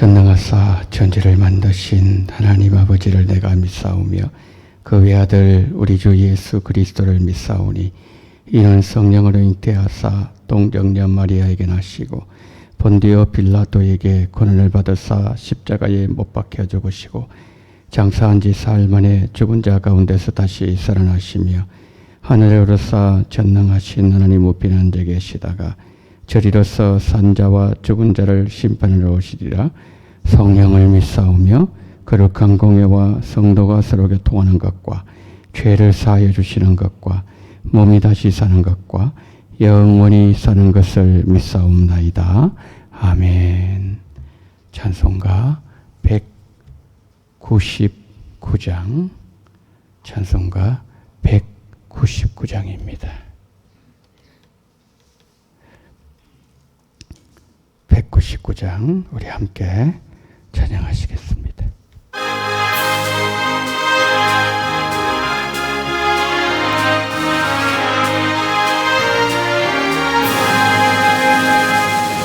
전능하사 천지를 만드신 하나님 아버지를 내가 믿사오며 그 외아들 우리 주 예수 그리스도를 믿사오니 이는 성령으로 잉태하사 동정녀 마리아에게 나시고 본디오 빌라도에게 고난을 받으사 십자가에 못 박혀 죽으시고 장사한 지 사흘 만에 죽은 자 가운데서 다시 살아나시며 하늘에 오르사 전능하신 하나님 우편 앉아 계시다가 저리로서 산자와 죽은 자를 심판하러 오시리라. 성령을 믿사오며 거룩한 공예와 성도가 서로 교통하는 것과 죄를 사하여 주시는 것과 몸이 다시 사는 것과 영원히 사는 것을 믿사옵나이다. 아멘. 찬송가 199장 찬송가 199장입니다. 199장 우리 함께 찬양하시겠습니다.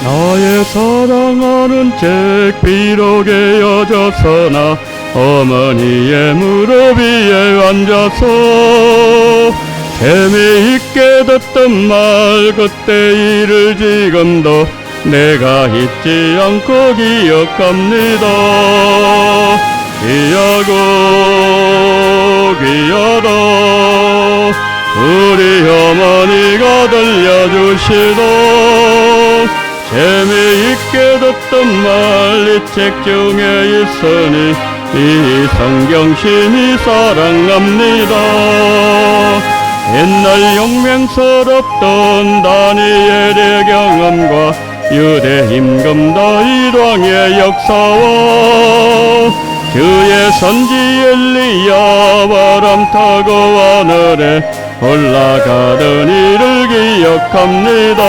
나의 사랑하는 책 비록 헤어졌으나 어머니의 무릎 위에 앉아서 재미있게 듣던 말 그때 일을 지금도 내가 잊지 않고 기억합니다. 귀하고 귀하다 우리 어머니가 들려주시던 재미있게 듣던 말 이 책 중에 있으니 이 성경 심히 사랑합니다. 옛날 용맹스럽던 다니엘의 경험과 유대 임금다 일왕의 역사와 주의 선지 엘리야 바람 타고 하늘에 올라가던 일을 기억합니다.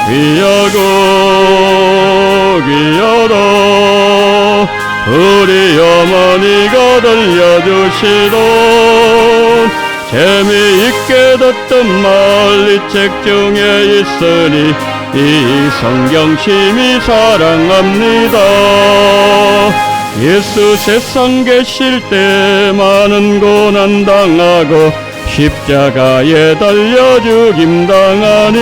귀하고 귀하다 우리 어머니가 들려주시던 재미있게 듣던 말 이 책 중에 있으니 이 성경 심히 사랑합니다. 예수 세상 계실 때 많은 고난 당하고 십자가에 달려 죽임당하니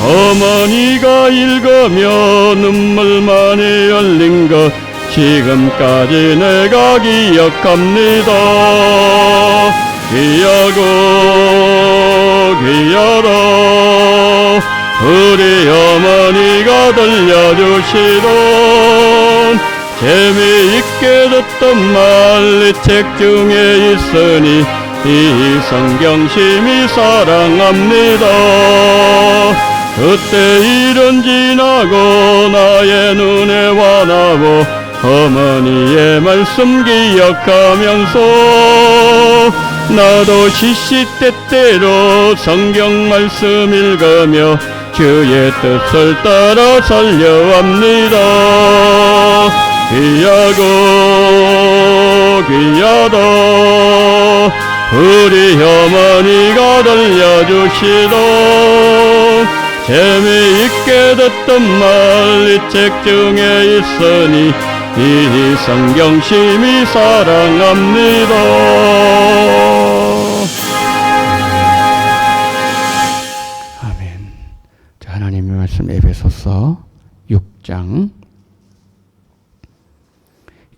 어머니가 읽으며 눈물만이 흘린 것 지금까지 내가 기억합니다. 귀하고 귀하다 우리 어머니가 들려주시던 재미있게 듣던 말 이 책 중에 있으니 이 성경 심히 사랑합니다. 그때 일은 지나고 나의 눈에 환하고 어머니의 말씀 기억하면서 나도 시시때때로 성경 말씀 읽으며 주의 뜻을 따라 살려합니다. 귀하고 귀하다 우리 어머니가 들려주시던 재미있게 듣던 말 이 책 중에 있으니 이 성경 심히 사랑합니다. 아멘. 자, 하나님의 말씀 에베소서 6장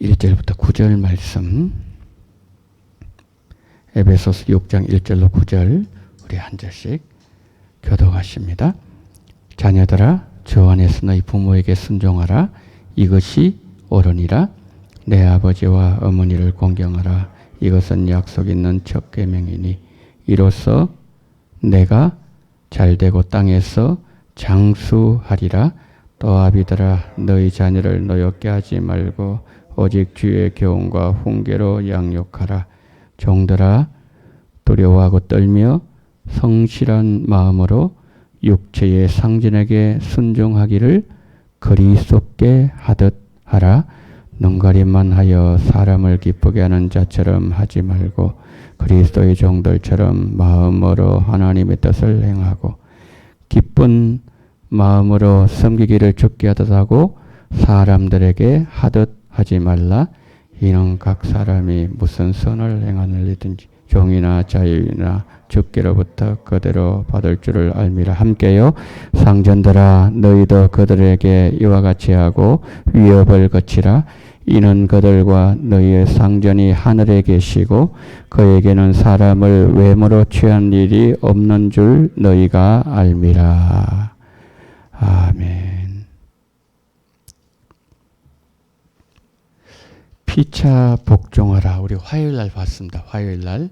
1절부터 9절 말씀 에베소서 6장 1절로 9절 우리 한 절씩 교독하십니다. 자녀들아 주 안에서 너희 부모에게 순종하라. 이것이 옳으니라. 내 아버지와 어머니를 공경하라. 이것은 약속 있는 첫 계명이니 이로써 내가 잘되고 땅에서 장수하리라. 또 아비들아 너희 자녀를 노엽게 하지 말고 오직 주의 교훈과 훈계로 양육하라. 종들아 두려워하고 떨며 성실한 마음으로 육체의 상전에게 순종하기를 그리스도께 하듯 하라. 눈가림만 하여 사람을 기쁘게 하는 자처럼 하지 말고 그리스도의 종들처럼 마음으로 하나님의 뜻을 행하고 기쁜 마음으로 섬기기를 죽게 하듯 하고 사람들에게 하듯 하지 말라. 이는 각 사람이 무슨 선을 행하느니든지 종이나 자유나 주께로부터 그대로 받을 줄을 알미라. 함께요. 상전들아 너희도 그들에게 이와 같이 하고 위협을 거치라. 이는 그들과 너희의 상전이 하늘에 계시고 그에게는 사람을 외모로 취한 일이 없는 줄 너희가 알미라. 아멘. 피차 복종하라. 우리 화요일날 봤습니다. 화요일날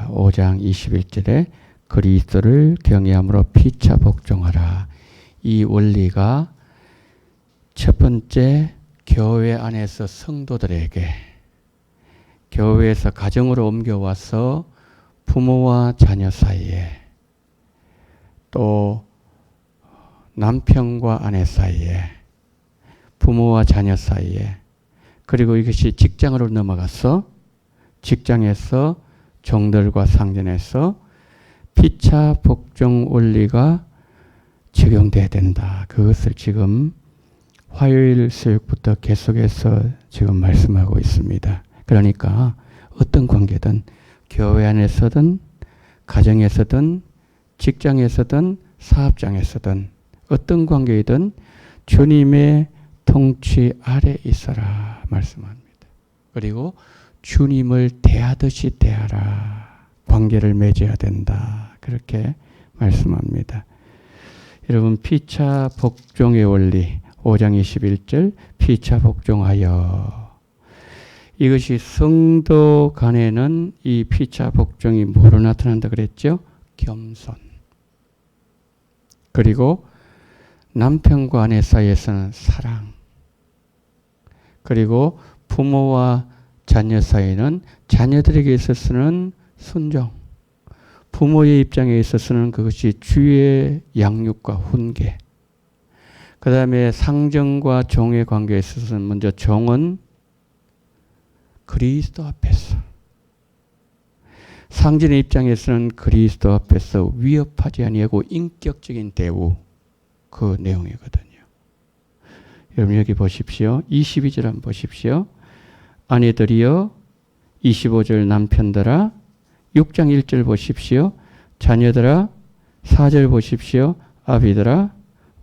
5장 21절에 그리스도를 경외함으로 피차 복종하라. 이 원리가 첫 번째 교회 안에서 성도들에게, 교회에서 가정으로 옮겨와서 부모와 자녀 사이에, 또 남편과 아내 사이에, 부모와 자녀 사이에, 그리고 이것이 직장으로 넘어가서 직장에서 종들과 상전에서 피차 복종 원리가 적용돼야 된다. 그것을 지금 화요일 수요일부터 계속해서 지금 말씀하고 있습니다. 그러니까 어떤 관계든 교회 안에서든 가정에서든 직장에서든 사업장에서든 어떤 관계이든 주님의 통치 아래 있어라 말씀합니다. 그리고 주님을 대하듯이 대하라. 관계를 맺어야 된다. 그렇게 말씀합니다. 여러분 피차 복종의 원리 5장 21절 피차 복종하여, 이것이 성도 간에는 이 피차 복종이 뭐로 나타난다 그랬죠? 겸손. 그리고 남편과 아내 사이에서는 사랑. 그리고 부모와 자녀 사이는 자녀들에게 있어서는 순종. 부모의 입장에 있어서는 그것이 주의 양육과 훈계. 그 다음에 상정과 종의 관계에 있어서는 먼저 종은 그리스도 앞에서, 상전의 입장에서는 그리스도 앞에서 위협하지 아니하고 인격적인 대우, 그 내용이거든요. 여러분 여기 보십시오. 22절 한번 보십시오. 아내들이여, 25절 남편들아, 6장 1절 보십시오. 자녀들아, 4절 보십시오. 아비들아,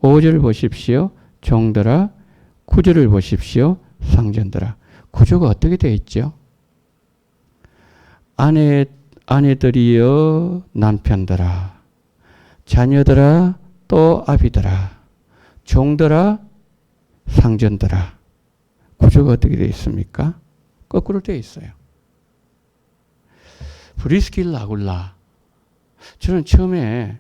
5절 보십시오. 종들아, 9절을 보십시오. 상전들아. 구조가 어떻게 되어 있죠? 아내들이여 남편들아, 자녀들아 또 아비들아, 종들아 상전들아. 구조가 어떻게 되어 있습니까? 거꾸로 되어 있어요. 브리스길라 아굴라. 저는 처음에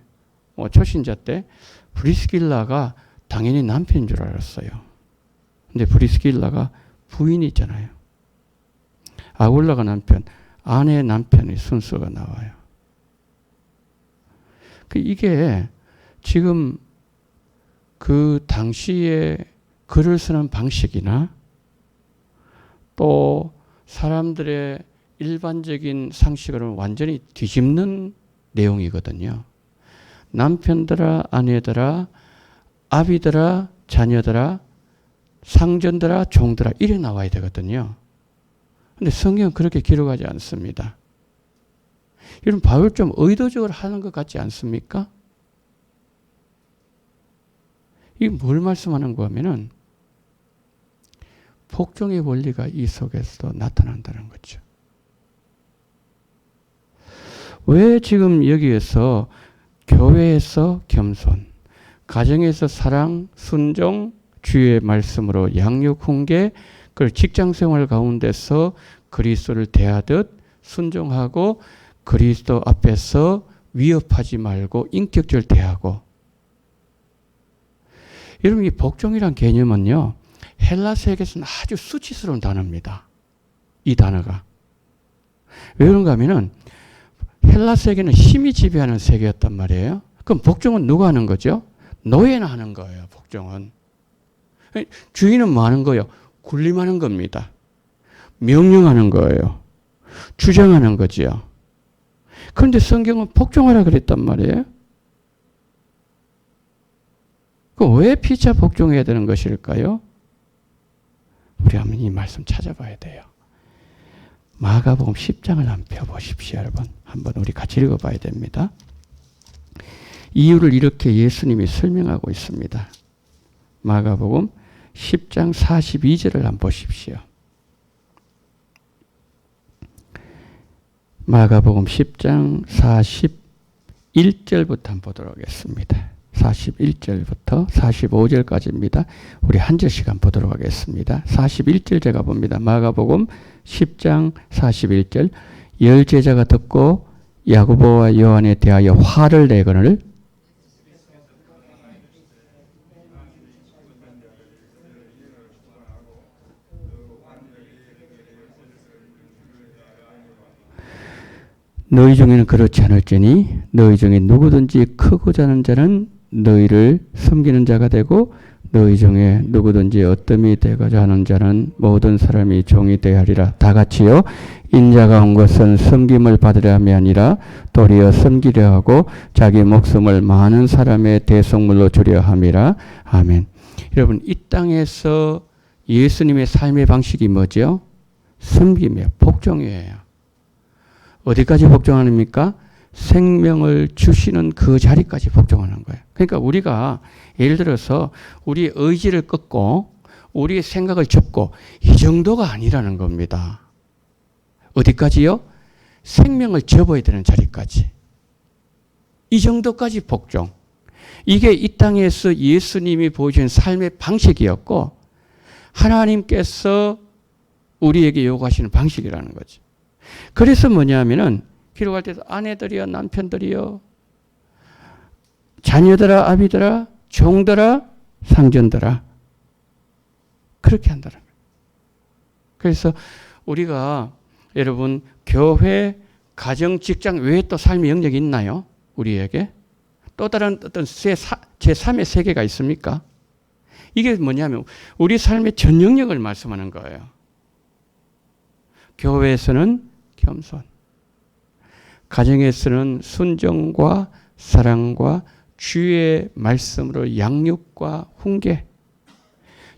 초신자 때 브리스길라가 당연히 남편인 줄 알았어요. 근데 브리스길라가 부인이 있잖아요. 아굴라가 남편, 아내 남편의 순서가 나와요. 이게 지금 그 당시에 글을 쓰는 방식이나 또 사람들의 일반적인 상식으로는 완전히 뒤집는 내용이거든요. 남편들아, 아내들아, 아비들아, 자녀들아, 상전들아, 종들아 이래 나와야 되거든요. 근데 성경은 그렇게 기록하지 않습니다. 이런 바울 좀 의도적으로 하는 것 같지 않습니까? 이게 뭘 말씀하는 거 하면은 복종의 원리가 이 속에서도 나타난다는 거죠. 왜 지금 여기에서 교회에서 겸손, 가정에서 사랑, 순종, 주의 말씀으로 양육, 훈계, 그리고 직장생활 가운데서 그리스도를 대하듯 순종하고 그리스도 앞에서 위협하지 말고 인격적으로 대하고. 여러분 이 복종이란 개념은요, 헬라 세계에서는 아주 수치스러운 단어입니다. 이 단어가. 왜 그런가 하면은 헬라 세계는 힘이 지배하는 세계였단 말이에요. 그럼 복종은 누가 하는 거죠? 노예는 하는 거예요. 복종은. 주인은 뭐 하는 거예요? 군림하는 겁니다. 명령하는 거예요. 주장하는 거지요. 그런데 성경은 복종하라 그랬단 말이에요. 왜 피차 복종해야 되는 것일까요? 우리 한번 이 말씀 찾아봐야 돼요. 마가복음 10장을 한번 펴보십시오, 여러분. 한번 우리 같이 읽어봐야 됩니다. 이유를 이렇게 예수님이 설명하고 있습니다. 마가복음 10장 42절을 한번 보십시오. 마가복음 10장 41절부터 한번 보도록 하겠습니다. 41절부터 45절까지입니다. 우리 한 절씩 한번 보도록 하겠습니다. 41절 제가 봅니다. 마가복음 10장 41절. 열 제자가 듣고 야고보와 요한에 대하여 화를 내거늘 너희 중에는 그렇지 않을지니 너희 중에 누구든지 크고자 하는 자는 너희를 섬기는 자가 되고 너희 중에 누구든지 어뜸이 되고자 하는 자는 모든 사람이 종이 되어야 하리라. 다 같이요. 인자가 온 것은 섬김을 받으려 함이 아니라 도리어 섬기려 하고 자기 목숨을 많은 사람의 대속물로 주려 함이라. 아멘. 여러분, 이 땅에서 예수님의 삶의 방식이 뭐죠? 섬김이에요. 복종이에요. 어디까지 복종합니까? 생명을 주시는 그 자리까지 복종하는 거예요. 그러니까 우리가 예를 들어서 우리의 의지를 꺾고 우리의 생각을 접고 이 정도가 아니라는 겁니다. 어디까지요? 생명을 접어야 되는 자리까지. 이 정도까지 복종. 이게 이 땅에서 예수님이 보여준 삶의 방식이었고 하나님께서 우리에게 요구하시는 방식이라는 거죠. 그래서 뭐냐면은 기록할 때도 아내들이여 남편들이여 자녀들아 아비들아 종들아 상전들아 그렇게 한다는 거예요. 그래서 우리가 여러분 교회 가정 직장 외에 또 삶의 영역이 있나요? 우리에게 또 다른 어떤 제3의 세계가 있습니까? 이게 뭐냐면 우리 삶의 전 영역을 말씀하는 거예요. 교회에서는 겸손, 가정에서는 순종과 사랑과 주의 말씀으로 양육과 훈계,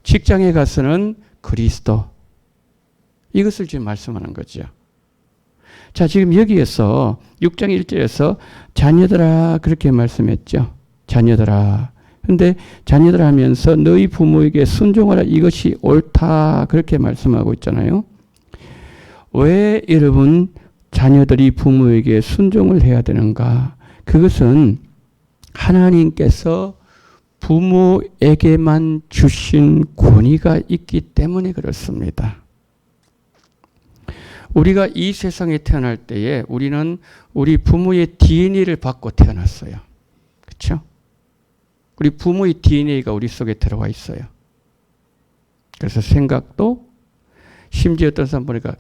직장에 가서는 그리스도, 이것을 지금 말씀하는 거죠. 자, 지금 여기에서 6장 1절에서 자녀들아 그렇게 말씀했죠. 자녀들아. 근데 자녀들 하면서 너희 부모에게 순종하라 이것이 옳다 그렇게 말씀하고 있잖아요. 왜 여러분 자녀들이 부모에게 순종을 해야 되는가? 그것은 하나님께서 부모에게만 주신 권위가 있기 때문에 그렇습니다. 우리가 이 세상에 태어날 때에 우리는 우리 부모의 DNA를 받고 태어났어요. 그렇죠? 우리 부모의 DNA가 우리 속에 들어와 있어요. 그래서 생각도 심지어 어떤 사람 보니까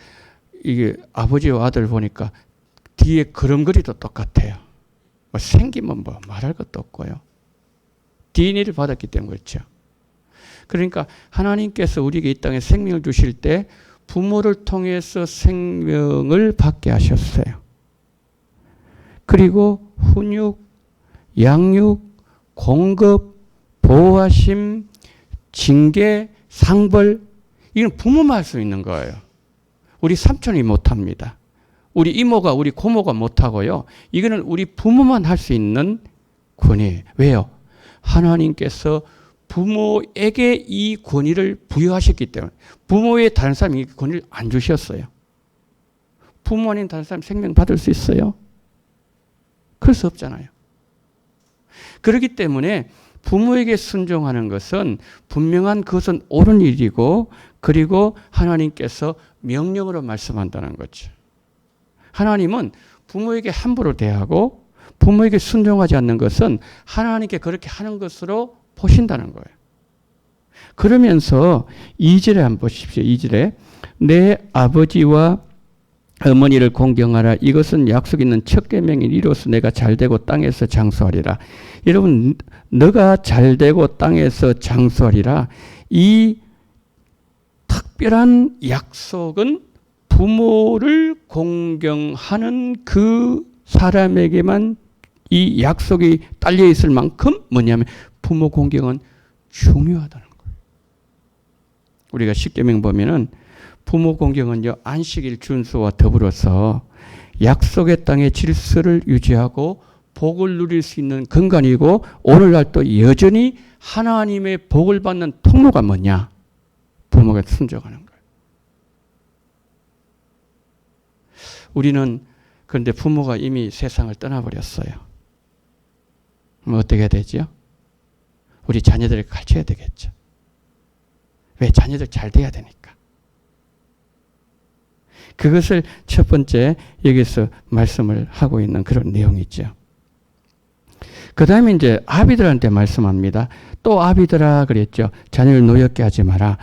이게 아버지와 아들 보니까 뒤에 걸음걸이도 똑같아요. 뭐 생기면 뭐 말할 것도 없고요. DNA를 받았기 때문에 그렇죠. 그러니까 하나님께서 우리에게 이 땅에 생명을 주실 때 부모를 통해서 생명을 받게 하셨어요. 그리고 훈육, 양육, 공급, 보호하심, 징계, 상벌 이건 부모만 할 수 있는 거예요. 우리 삼촌이 못합니다. 우리 이모가 우리 고모가 못하고요. 이거는 우리 부모만 할 수 있는 권위예요. 왜요? 하나님께서 부모에게 이 권위를 부여하셨기 때문에 부모의 다른 사람이 이 권위를 안 주셨어요. 부모 아닌 다른 사람 생명 받을 수 있어요? 그럴 수 없잖아요. 그렇기 때문에 부모에게 순종하는 것은 분명한 그것은 옳은 일이고 그리고 하나님께서 명령으로 말씀한다는 거죠. 하나님은 부모에게 함부로 대하고 부모에게 순종하지 않는 것은 하나님께 그렇게 하는 것으로 보신다는 거예요. 그러면서 2절에 한번 보십시오. 2절에 내 아버지와 어머니를 공경하라. 이것은 약속 있는 첫 계명인 이로써 내가 잘되고 땅에서 장수하리라. 여러분, 너가 잘되고 땅에서 장수하리라. 이 특별한 약속은 부모를 공경하는 그 사람에게만 이 약속이 딸려 있을 만큼 뭐냐면 부모 공경은 중요하다는 거예요. 우리가 십계명 보면은 부모 공경은요, 안식일 준수와 더불어서 약속의 땅의 질서를 유지하고 복을 누릴 수 있는 근간이고, 오늘날 또 여전히 하나님의 복을 받는 통로가 뭐냐? 부모가 순종하는 거예요. 우리는 그런데 부모가 이미 세상을 떠나버렸어요. 그럼 어떻게 해야 되죠? 우리 자녀들을 가르쳐야 되겠죠. 왜? 자녀들 잘 돼야 되니까. 그것을 첫 번째 여기서 말씀을 하고 있는 그런 내용이죠. 그 다음에 이제 아비들한테 말씀합니다. 또 아비들아 그랬죠. 자녀를 노엽게 하지 마라.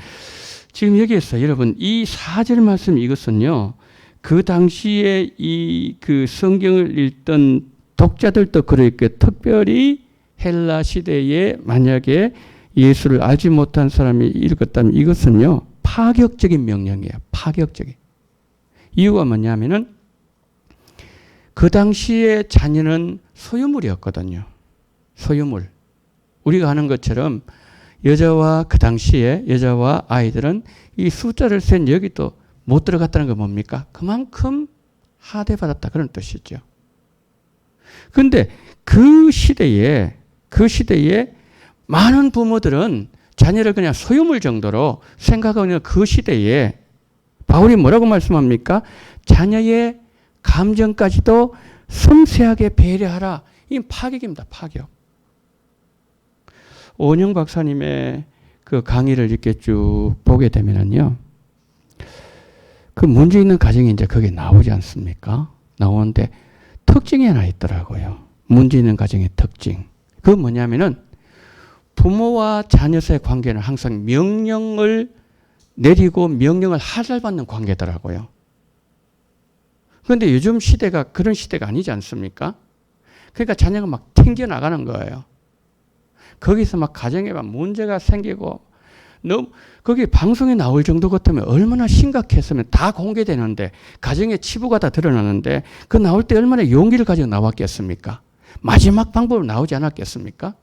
지금 여기에서 여러분 이 4절 말씀 이것은요. 그 당시에 이 그 성경을 읽던 독자들도 그러니까 특별히 헬라 시대에 만약에 예수를 알지 못한 사람이 읽었다면 이것은요. 파격적인 명령이에요. 파격적인. 이유가 뭐냐면은 그 당시에 자녀는 소유물이었거든요. 소유물. 우리가 아는 것처럼 여자와 그 당시에 여자와 아이들은 이 숫자를 센 여기도 못 들어갔다는 건 뭡니까? 그만큼 하대받았다 그런 뜻이죠. 그런데 그 시대에 많은 부모들은 자녀를 그냥 소유물 정도로 생각하는 그 시대에 바울이 뭐라고 말씀합니까? 자녀의 감정까지도 섬세하게 배려하라. 이 파격입니다. 파격. 오은영 박사님의 그 강의를 이렇게 쭉 보게 되면은요. 그 문제 있는 가정이 이제 거기에 나오지 않습니까? 나오는데 특징이 하나 있더라고요. 문제 있는 가정의 특징. 그건 뭐냐면은 부모와 자녀 사이의 관계는 항상 명령을 내리고 명령을 하달받는 관계더라고요. 그런데 요즘 시대가 그런 시대가 아니지 않습니까? 그러니까 자녀가 막 튕겨나가는 거예요. 거기서 막 가정에 막 문제가 생기고, 너무, 거기 방송에 나올 정도 같으면 얼마나 심각했으면 다 공개되는데, 가정의 치부가 다 드러나는데, 그 나올 때 얼마나 용기를 가지고 나왔겠습니까? 마지막 방법으로 나오지 않았겠습니까?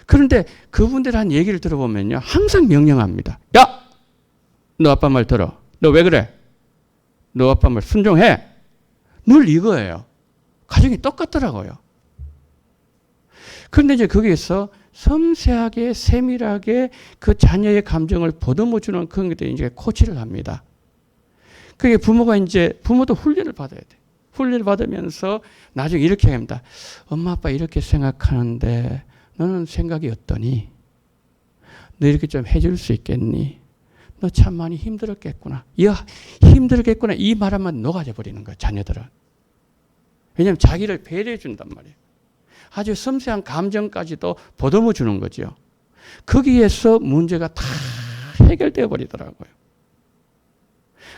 그런데 그분들 한 얘기를 들어보면요. 항상 명령합니다. 야! 너 아빠 말 들어. 너 왜 그래? 너 아빠 말 순종해. 늘 이거예요. 가정이 똑같더라고요. 그런데 이제 거기에서 섬세하게 세밀하게 그 자녀의 감정을 보듬어주는 그런 것들이 이제 코치를 합니다. 그게 부모도 훈련을 받아야 돼. 훈련을 받으면서 나중에 이렇게 합니다. 엄마 아빠 이렇게 생각하는데 너는 생각이 어떠니? 너 이렇게 좀 해줄 수 있겠니? 너 참 많이 힘들었겠구나. 힘들겠구나. 이 말하면 녹아져 버리는 거야, 자녀들은. 왜냐하면 자기를 배려해 준단 말이에요. 아주 섬세한 감정까지도 보듬어 주는 거죠. 거기에서 문제가 다 해결되어 버리더라고요.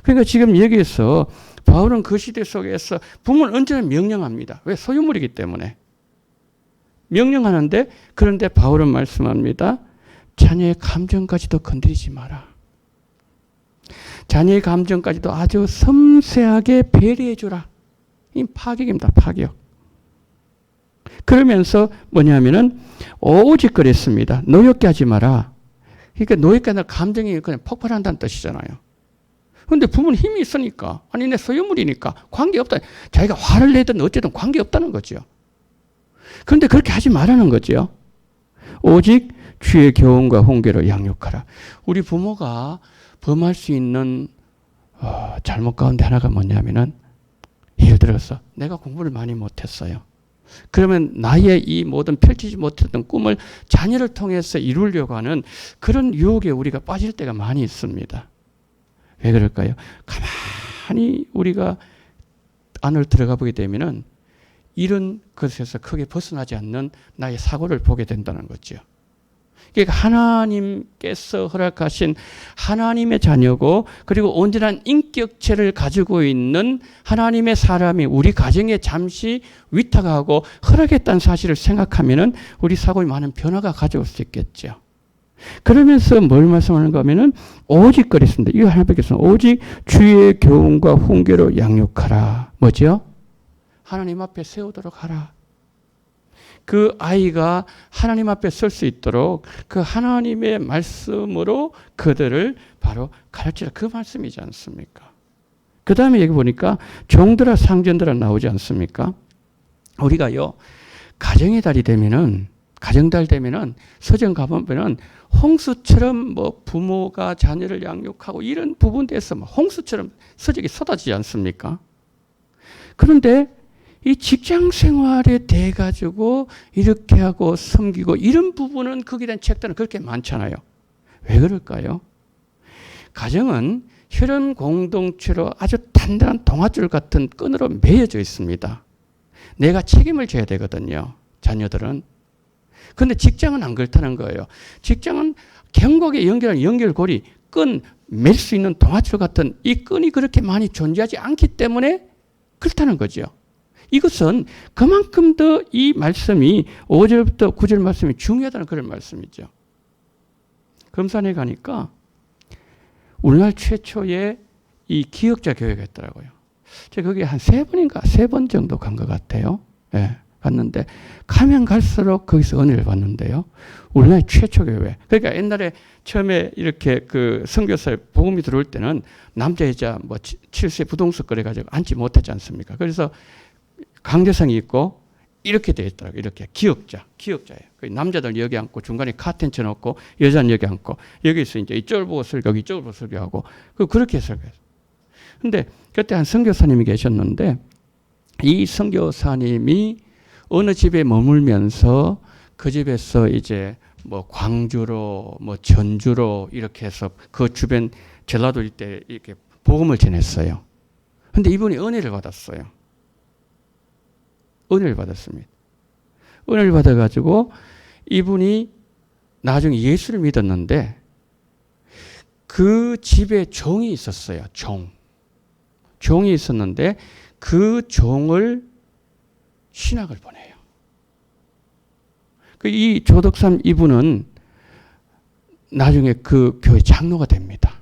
그러니까 지금 여기에서 바울은 그 시대 속에서 부모는 언제나 명령합니다. 왜? 소유물이기 때문에. 명령하는데, 그런데 바울은 말씀합니다. 자녀의 감정까지도 건드리지 마라. 자녀의 감정까지도 아주 섬세하게 배려해 주라. 이 파격입니다. 파격. 그러면서 뭐냐면은 오직 그랬습니다. 노엽게 하지 마라. 그러니까 노엽게 하는 감정이 그냥 폭발한다는 뜻이잖아요. 그런데 부모는 힘이 있으니까, 아니 내 소유물이니까 관계없다. 자기가 화를 내든 어쨌든 관계없다는 거죠. 그런데 그렇게 하지 말라는 거죠. 오직 주의 교훈과 훈계로 양육하라. 우리 부모가 범할 수 있는 잘못 가운데 하나가 뭐냐면은, 예를 들어서 내가 공부를 많이 못했어요. 그러면 나의 이 모든 펼치지 못했던 꿈을 자녀를 통해서 이루려고 하는 그런 유혹에 우리가 빠질 때가 많이 있습니다. 왜 그럴까요? 가만히 우리가 안을 들어가 보게 되면은 이런 것에서 크게 벗어나지 않는 나의 사고를 보게 된다는 거죠. 그러니까 하나님께서 허락하신 하나님의 자녀고, 그리고 온전한 인격체를 가지고 있는 하나님의 사람이 우리 가정에 잠시 위탁하고 허락했다는 사실을 생각하면은 우리 사고에 많은 변화가 가져올 수 있겠죠. 그러면서 뭘 말씀하는가 하면은 오직 그랬습니다. 이거 하나밖에 없습니다. 오직 주의 교훈과 훈계로 양육하라. 뭐죠? 하나님 앞에 세우도록 하라. 그 아이가 하나님 앞에 설 수 있도록 그 하나님의 말씀으로 그들을 바로 가르치라. 그 말씀이지 않습니까? 그 다음에 여기 보니까 종들아 상전들아 나오지 않습니까? 우리가요, 가정의 달이 되면은, 가정달 되면은 서점 가보면은 홍수처럼 뭐 부모가 자녀를 양육하고 이런 부분에서 홍수처럼 서적이 쏟아지지 않습니까? 그런데 이 직장 생활에 대해 가지고 이렇게 하고 섬기고 이런 부분은 거기에 대한 책들은 그렇게 많잖아요. 왜 그럴까요? 가정은 혈연 공동체로 아주 단단한 동아줄 같은 끈으로 매여져 있습니다. 내가 책임을 져야 되거든요. 자녀들은. 그런데 직장은 안 그렇다는 거예요. 직장은 경곡에 연결한 연결고리, 끈, 맬 수 있는 동아줄 같은 이 끈이 그렇게 많이 존재하지 않기 때문에 그렇다는 거죠. 이것은 그만큼 더 이 말씀이 5절부터 9절 말씀이 중요하다는 그런 말씀이죠. 금산에 가니까 우리나라 최초의 이 기역자 교회가 있더라고요. 제가 거기 한 3번인가 3번 정도 간 것 같아요. 예, 갔는데 가면 갈수록 거기서 은혜를 받는데요. 우리나라 최초 교회. 그러니까 옛날에 처음에 이렇게 그 선교사에 복음이 들어올 때는 남자 여자 뭐 7세 부동석 그래가지고 앉지 못했지 않습니까? 그래서 강대상이 있고 이렇게 되어 있더라고요. 이렇게 기역자예요. 남자들 여기 앉고 중간에 카텐 쳐놓고 여자는 여기 앉고 여기서 이제 이쪽을 보고 설교하고 이쪽을 보고 설교하고 그렇게 설교했어요. 근데 그때 한 선교사님이 계셨는데 이 선교사님이 어느 집에 머물면서 그 집에서 이제 뭐 광주로 뭐 전주로 이렇게 해서 그 주변 전라도 일대 이렇게 복음을 전했어요. 근데 이분이 은혜를 받았어요. 은혜를 받았습니다. 은혜를 받아가지고 이분이 나중에 예수를 믿었는데 그 집에 종이 있었어요. 종이 있었는데 그 종을 신학을 보내요. 이 조덕삼 이분은 나중에 그 교회 장로가 됩니다.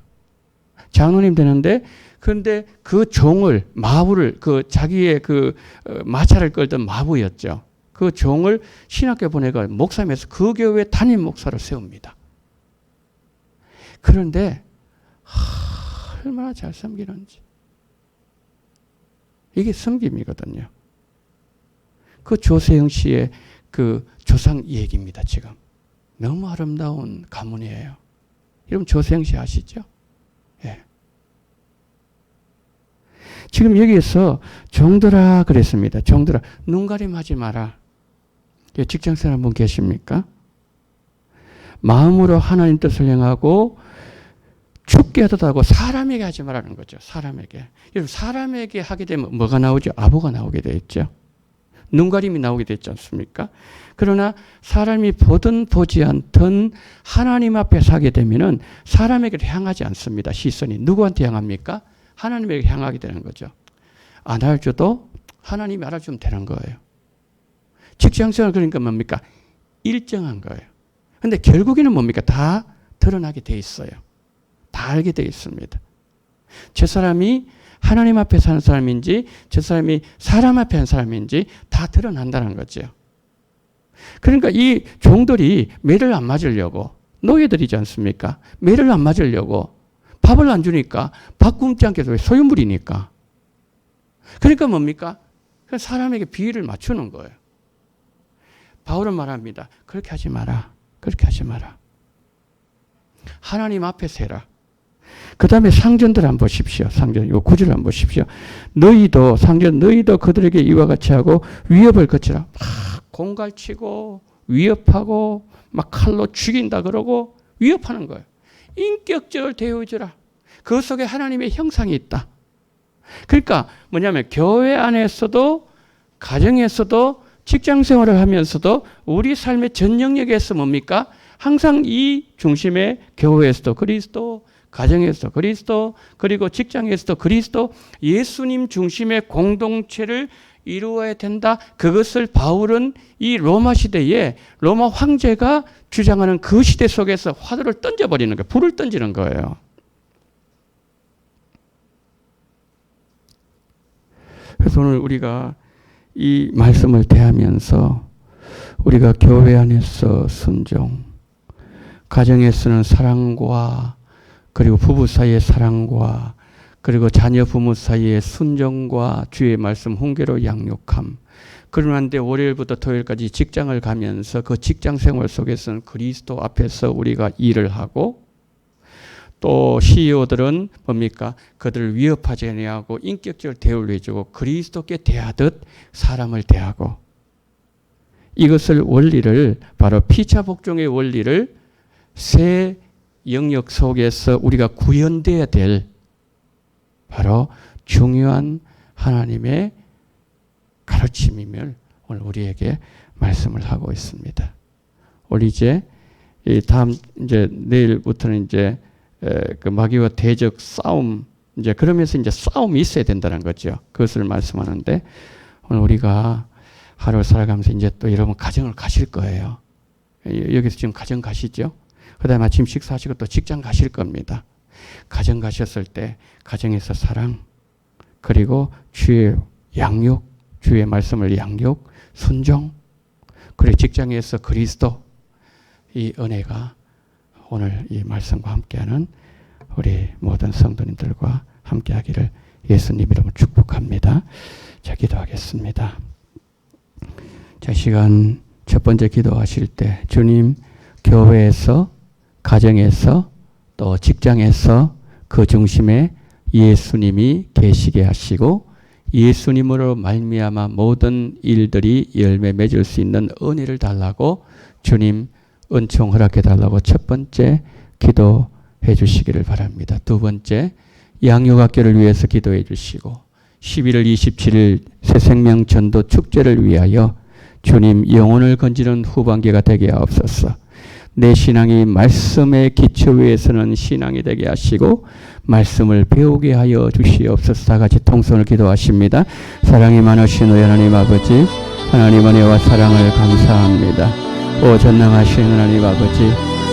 장로님 되는데 그런데 그 종을 마부를 그 자기의 그 마차를 끌던 마부였죠. 그 종을 신학교 보내가 목사님에서 그 교회 담임 목사로 세웁니다. 그런데 얼마나 잘 섬기는지. 이게 섬김이거든요. 그 조세영 씨의 그 조상 얘기입니다, 지금. 너무 아름다운 가문이에요. 여러분 조세영 씨 아시죠? 예. 지금 여기에서 종들아 그랬습니다. 종들아 눈가림하지 마라. 직장생활 한 분 계십니까? 마음으로 하나님 뜻을 행하고 죽게 하듯하고 사람에게 하지 말라는 거죠. 사람에게. 여러분 사람에게 하게 되면 뭐가 나오죠? 아부가 나오게 돼 있죠. 눈가림이 나오게 됐지 않습니까? 그러나 사람이 보든 보지 않든 하나님 앞에 서게 되면은 사람에게 향하지 않습니다. 시선이 누구한테 향합니까? 하나님에게 향하게 되는 거죠. 안 알아줘도 하나님이 알아주면 되는 거예요. 직장생활 그러니까 뭡니까? 일정한 거예요. 근데 결국에는 뭡니까? 다 드러나게 돼 있어요. 다 알게 돼 있습니다. 저 사람이 하나님 앞에 사는 사람인지 저 사람이 사람 앞에 한 사람인지 다 드러난다는 거죠. 그러니까 이 종들이 매를 안 맞으려고 노예들이지 않습니까? 매를 안 맞으려고 밥을 안 주니까 밥 굶지 않게 해서 소유물이니까. 그러니까 뭡니까? 사람에게 비위를 맞추는 거예요. 바울은 말합니다. 그렇게 하지 마라. 그렇게 하지 마라. 하나님 앞에서 해라. 그 다음에 상전들 한번 보십시오. 상전, 요 구절을 한번 보십시오. 너희도, 상전, 너희도 그들에게 이와 같이 하고 위협을 거치라. 막 공갈치고 위협하고 막 칼로 죽인다 그러고 위협하는 거예요. 인격적으로 대우해주라. 그 속에 하나님의 형상이 있다. 그러니까 뭐냐면 교회 안에서도 가정에서도 직장 생활을 하면서도 우리 삶의 전 영역에서 뭡니까? 항상 이 중심에 교회에서도 그리스도, 가정에서도 그리스도, 그리고 직장에서도 그리스도, 예수님 중심의 공동체를 이루어야 된다. 그것을 바울은 이 로마 시대에 로마 황제가 주장하는 그 시대 속에서 화두를 던져버리는 거예요. 불을 던지는 거예요. 그래서 오늘 우리가 이 말씀을 대하면서 우리가 교회 안에서 순종, 가정에서는 사랑과 그리고 부부 사이의 사랑과 그리고 자녀 부모 사이의 순종과 주의 말씀 훈계로 양육함. 그런데 월요일부터 토요일까지 직장을 가면서 그 직장 생활 속에서는 그리스도 앞에서 우리가 일을 하고 또 CEO들은 뭡니까? 그들을 위협하지 아니하고 인격적으로 대우를 해주고 그리스도께 대하듯 사람을 대하고 이것을 원리를 바로 피차 복종의 원리를 새 영역 속에서 우리가 구현되어야 될 바로 중요한 하나님의 가르침임을 오늘 우리에게 말씀을 하고 있습니다. 우리 이제 다음 이제 내일부터는 이제 그 마귀와 대적 싸움 이제 그러면서 이제 싸움이 있어야 된다는 거죠. 그것을 말씀하는데 오늘 우리가 하루 살아가면서 이제 또 여러분 가정을 가실 거예요. 여기서 지금 가정 가시죠? 그 다음에 아침 식사하시고 또 직장 가실 겁니다. 가정 가셨을 때 가정에서 사랑 그리고 주의 양육, 주의 말씀을 양육, 순종 그리고 직장에서 그리스도 이 은혜가 오늘 이 말씀과 함께하는 우리 모든 성도님들과 함께하기를 예수님 이름으로 축복합니다. 자, 기도하겠습니다. 자, 시간 첫 번째 기도하실 때 주님 교회에서 가정에서 또 직장에서 그 중심에 예수님이 계시게 하시고 예수님으로 말미암아 모든 일들이 열매 맺을 수 있는 은혜를 달라고 주님 은총 허락해 달라고 첫 번째 기도해 주시기를 바랍니다. 두 번째 양육학교를 위해서 기도해 주시고 11월 27일 새생명 전도 축제를 위하여 주님 영혼을 건지는 후반기가 되게 하옵소서. 내 신앙이 말씀의 기초 위에서는 신앙이 되게 하시고 말씀을 배우게 하여 주시옵소서. 다 같이 통성을 기도하십니다. 사랑이 많으신 우리 하나님 아버지 하나님 은혜와 사랑을 감사합니다. 오 전능하신 하나님 아버지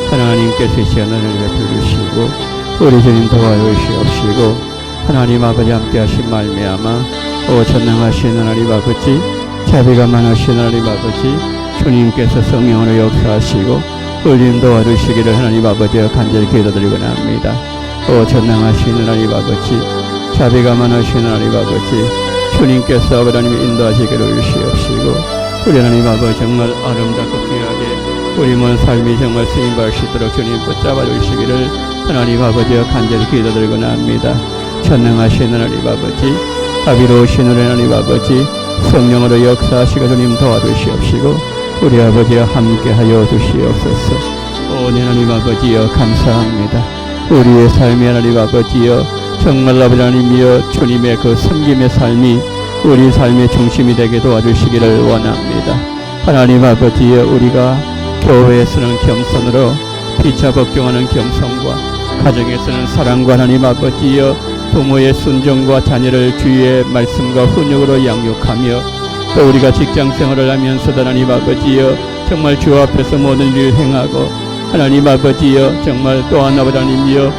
하나님께서 이 시간을 베풀으시고 우리 주님 도와주시옵시고 하나님 아버지 함께 하신 말미암아 오 전능하신 하나님 아버지 자비가 많으신 하나님 아버지 주님께서 성령으로 역사하시고 우리 도와주시기를 하나님 아버지와 간절히 기도드리고자 합니다. 오 전능하신 하나님 아버지 자비가 많으신 하나님 아버지 주님께서 하나님의 인도하시기를 주시옵시고 우리 하나님 아버지 정말 아름답고 귀하게 우리 모든 삶이 정말 쓰임받을 수 있도록 주님 붙잡아 주시기를 하나님 아버지와 간절히 기도드리고자 합니다. 전능하신 하나님 아버지 자비로우신 우리 하나님 아버지 성령으로 역사하시고 주님 도와주시옵시고 우리 아버지와 함께하여 주시옵소서. 오 하나님 아버지여 감사합니다. 우리의 삶의 하나님 아버지여 정말 아버지 하나님이여 주님의 그 섬김의 삶이 우리 삶의 중심이 되게 도와주시기를 원합니다. 하나님 아버지여 우리가 교회에서는 겸손으로 피차 복종하는 겸손과 가정에서는 사랑과 하나님 아버지여 부모의 순종과 자녀를 주의 말씀과 훈육으로 양육하며 또 우리가 직장생활을 하면서도 하나님 아버지여 정말 주 앞에서 모든 일을 행하고 하나님 아버지여 정말 또한 아버지 하나님이여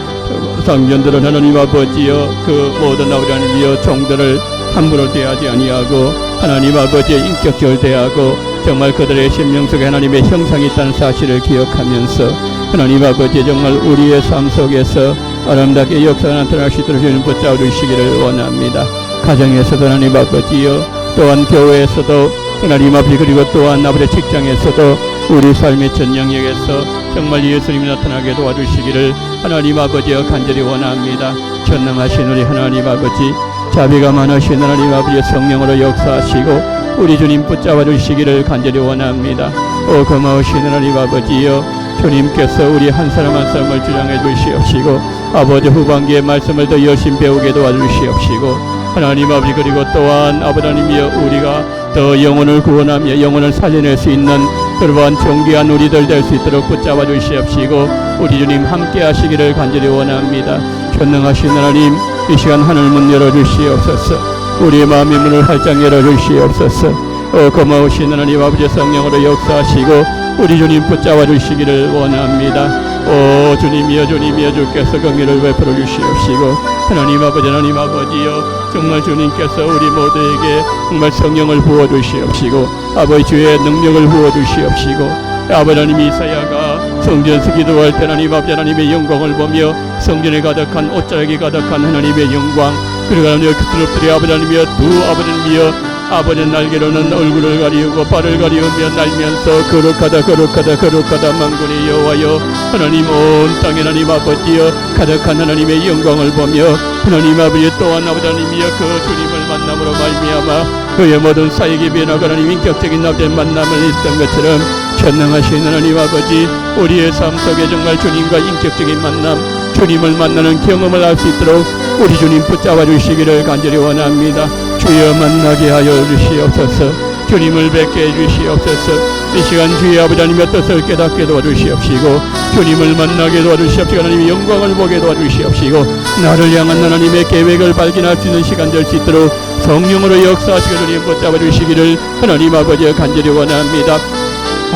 성전들은 하나님 아버지여 그 모든 아버지 하나님이여 종들을 함부로 대하지 아니하고 하나님 아버지의 인격적으로 대하고 정말 그들의 심령 속에 하나님의 형상이 있다는 사실을 기억하면서 하나님 아버지 정말 우리의 삶 속에서 아름답게 역사가 나타날 수 있도록 주님 붙잡아 주시기를 원합니다. 가정에서도 하나님 아버지여 또한 교회에서도 하나님 아버지 그리고 또한 아버지 직장에서도 우리 삶의 전 영역에서 정말 예수님이 나타나게 도와주시기를 하나님 아버지여 간절히 원합니다. 전능하신 우리 하나님 아버지 자비가 많으신 하나님 아버지의 성령으로 역사하시고 우리 주님 붙잡아 주시기를 간절히 원합니다. 오 고마우신 하나님 아버지여 주님께서 우리 한 사람 한 사람을 주장해 주시옵시고 아버지 후반기의 말씀을 더 열심히 배우게 도와주시옵시고 하나님 아버지 그리고 또한 아버지 하나님이여 우리가 더 영혼을 구원하며 영혼을 살려낼 수 있는 그러한 존귀한 우리들 될 수 있도록 붙잡아 주시옵시고 우리 주님 함께 하시기를 간절히 원합니다. 전능하신 하나님 이 시간 하늘 문 열어주시옵소서. 우리의 마음의 문을 활짝 열어주시옵소서. 고마우신 하나님 아버지 성령으로 역사하시고 우리 주님 붙잡아 주시기를 원합니다. 오 주님이여 주님이여 주께서 긍휼을 베풀어 주시옵시고 하나님 아버지여 정말 주님께서 우리 모두에게 정말 성령을 부어 주시옵시고 아버지 주의 능력을 부어 주시옵시고 아버지 하나님 이사야가 성전에서 기도할 때 하나님 아버지 하나님의 영광을 보며 성전에 가득한 옷자락이 가득한 하나님의 영광 그리고 하나님 그들이 아버지 하나님이여 두 아버지 하나님이여 아버지 날개로는 얼굴을 가리우고 발을 가리우며 날면서 거룩하다 만군의 여호와여 하나님 온 땅에 하나님 아버지여 가득한 하나님의 영광을 보며 하나님 아버지 또한 아버지 하나님이여 그 주님을 만남으로 말미암아 그의 모든 사역이 변하고 하나님 인격적인 나의 만남을 있던 것처럼 전능하신 하나님 아버지 우리의 삶 속에 정말 주님과 인격적인 만남 주님을 만나는 경험을 할 수 있도록 우리 주님 붙잡아 주시기를 간절히 원합니다. 주여 만나게 하여 주시옵소서. 주님을 뵙게 해주시옵소서. 이 시간 주의 아버지 하나님의 뜻을 깨닫게 도와주시옵시고 주님을 만나게 도와주시옵시고 하나님의 영광을 보게 도와주시옵시고 나를 향한 하나님의 계획을 발견할 수 있는 시간 될 수 있도록 성령으로 역사하시고 주님 붙잡아 주시기를 하나님 아버지 간절히 원합니다.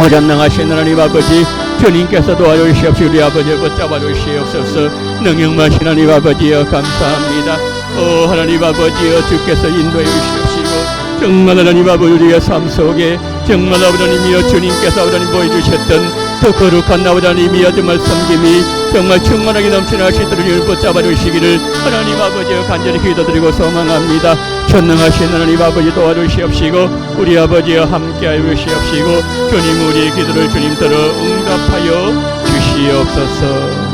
오전능하신 하나님 아버지 주님께서 도와주시옵시고 우리 아버지 붙잡아 주시옵소서. 능력마신 하나님 아버지여 감사합니다. 오 하나님 아버지여 주께서 인도해 주시옵시고 정말 하나님 아버지 우리의 삶 속에 정말 아버지 하나님이여 주님께서 아버지 하나님 보여주셨던 더 거룩한 아버지 하나님이여 정말 섬김이 정말 충만하게 넘치는 시들을 붙잡아 주시기를 하나님 아버지여 간절히 기도드리고 소망합니다. 전능하신 하나님 아버지 도와주시옵시고 우리 아버지여 함께하여 주시옵시고 주님 우리의 기도를 주님 들어 응답하여 주시옵소서.